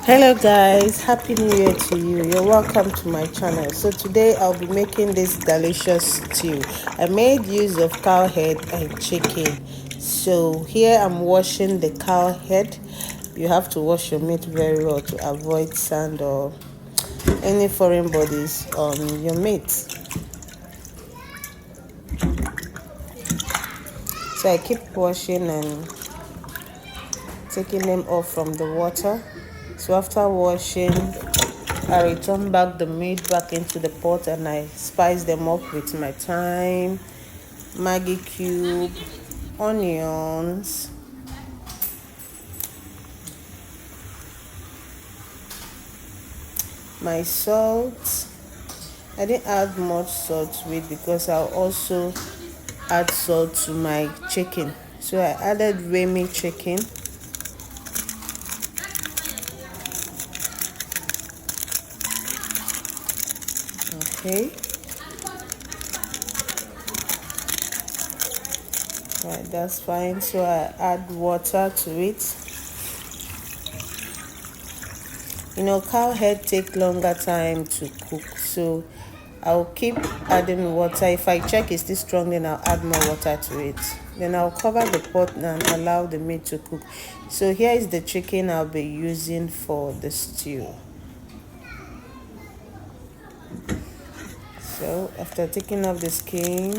Hello guys, happy new year to you. You're welcome to my channel. So today I'll be making this delicious stew. I made use of cow head and chicken. So here I'm washing the cow head. You have to wash your meat very well to avoid sand or any foreign bodies on your meat. So I keep washing and taking them off from the water. So after washing, I return back the meat back into the pot and I spice them up with my thyme, Maggi cube, onions, my salt. I didn't add much salt to it because I'll also add salt to my chicken. So I added Remy chicken. Okay. Right, that's fine. So I add water to it. You know, cow head take longer time to cook, so I'll keep adding water. If I check it's still strong, then I'll add more water to it. Then I'll cover the pot and allow the meat to cook. So here is the chicken I'll be using for the stew. So after taking off the skin,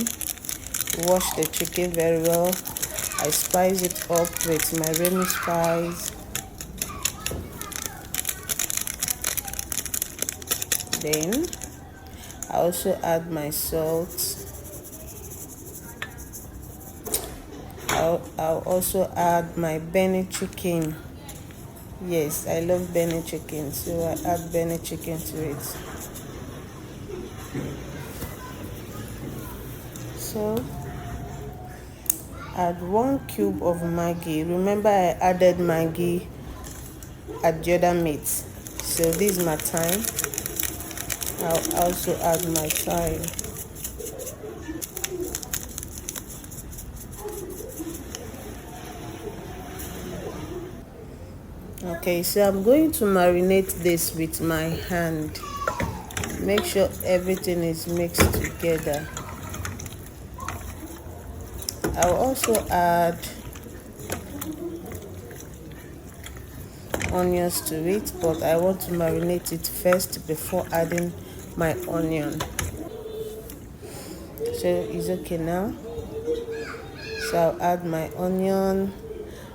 wash the chicken very well. I spice it up with my Remy spice. Then I also add my salt. I'll also add my Bene chicken. Yes, I love Bene chicken, so I add Bene chicken to it. So add 1 cube of Maggi. Remember I added Maggi at the other meat. So this is my thyme. I'll also add my thyme. Okay, so I'm going to marinate this with my hand. Make sure everything is mixed together. I'll also add onions to it, but I want to marinate it first before adding my onion. So it's okay now. So I'll add my onion.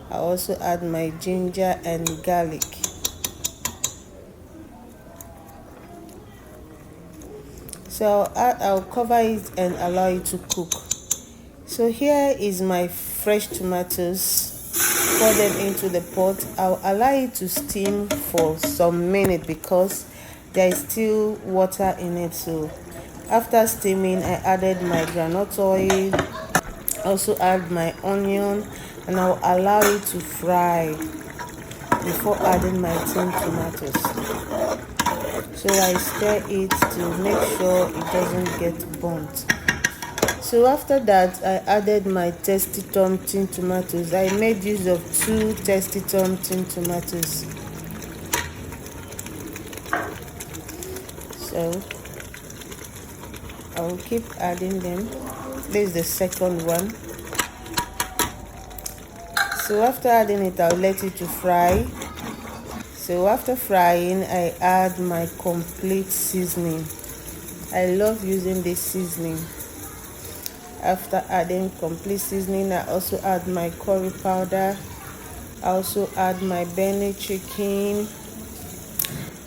I'll also add my ginger and garlic. So I'll cover it and allow it to cook. So here is my fresh tomatoes. Pour them into the pot. I'll allow it to steam for some minutes because there is still water in it. So after steaming, I added my groundnut oil. Also add my onion and I'll allow it to fry before adding my tin tomatoes. So I stir it to make sure it doesn't get burnt. So after that, I added my Tasty Tom tin tomatoes. I made use of 2 Tasty Tom tin tomatoes. So I will keep adding them. This is the second one. So after adding it, I'll let it to fry. So after frying, I add my complete seasoning. I love using this seasoning. After adding complete seasoning, I also add my curry powder. I also add my Bene chicken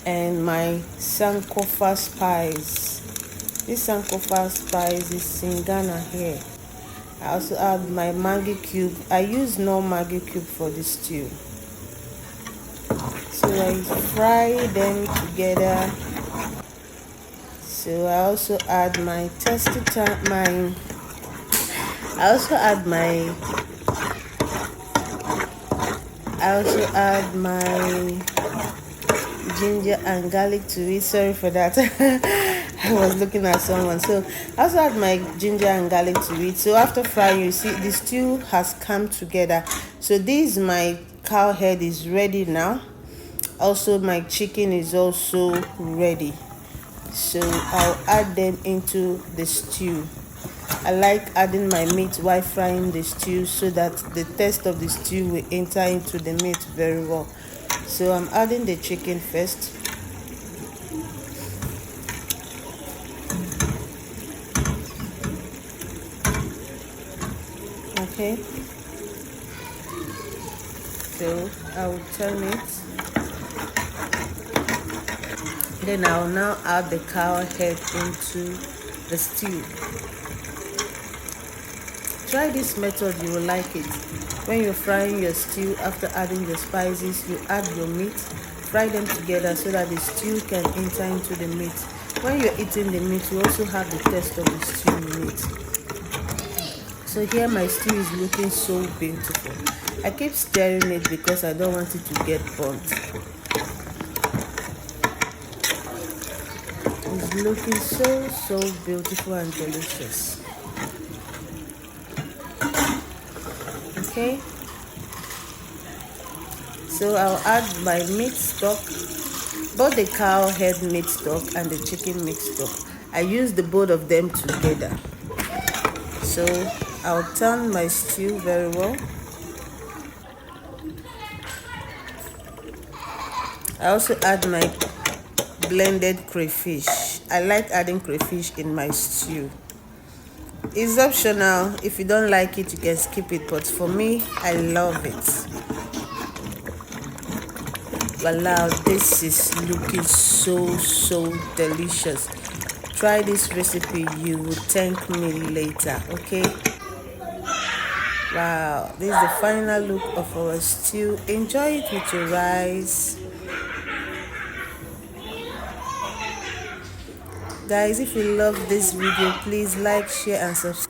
and my Sankofa spice. This Sankofa spice is Singana here. I also add my Maggi cube. I use no Maggi cube for this stew. So I fry them together. So I also add my I also add my ginger and garlic to it. Sorry for that. I was looking at someone. So I also add my ginger and garlic to it. So after frying, you see the stew has come together. So this my cow head is ready now. Also, my chicken is also ready, so I'll add them into the stew. I like adding my meat while frying the stew so that the taste of the stew will enter into the meat very well. So I'm adding the chicken first. Okay, so I'll turn it. Then I'll now add the cow head into the stew. Try this method, you will like it. When you're frying your stew, after adding the spices, you add your meat, fry them together so that the stew can enter into the meat. When you're eating the meat, you also have the taste of the stew meat. So here my stew is looking so beautiful. I keep stirring it because I don't want it to get burnt. It's looking so beautiful and delicious. Okay, so I'll add my meat stock, both the cow head meat stock and the chicken meat stock. I use the both of them together. So I'll turn my stew very well. I also add my blended crayfish. I like adding crayfish in my stew. It's optional. If you don't like it, you can skip it, but for me, I love it. Wow, this is looking so delicious. Try this recipe, you will thank me later. Okay, wow, this is the final look of our stew. Enjoy it with your rice. Guys, if you love this video, please like, share and subscribe.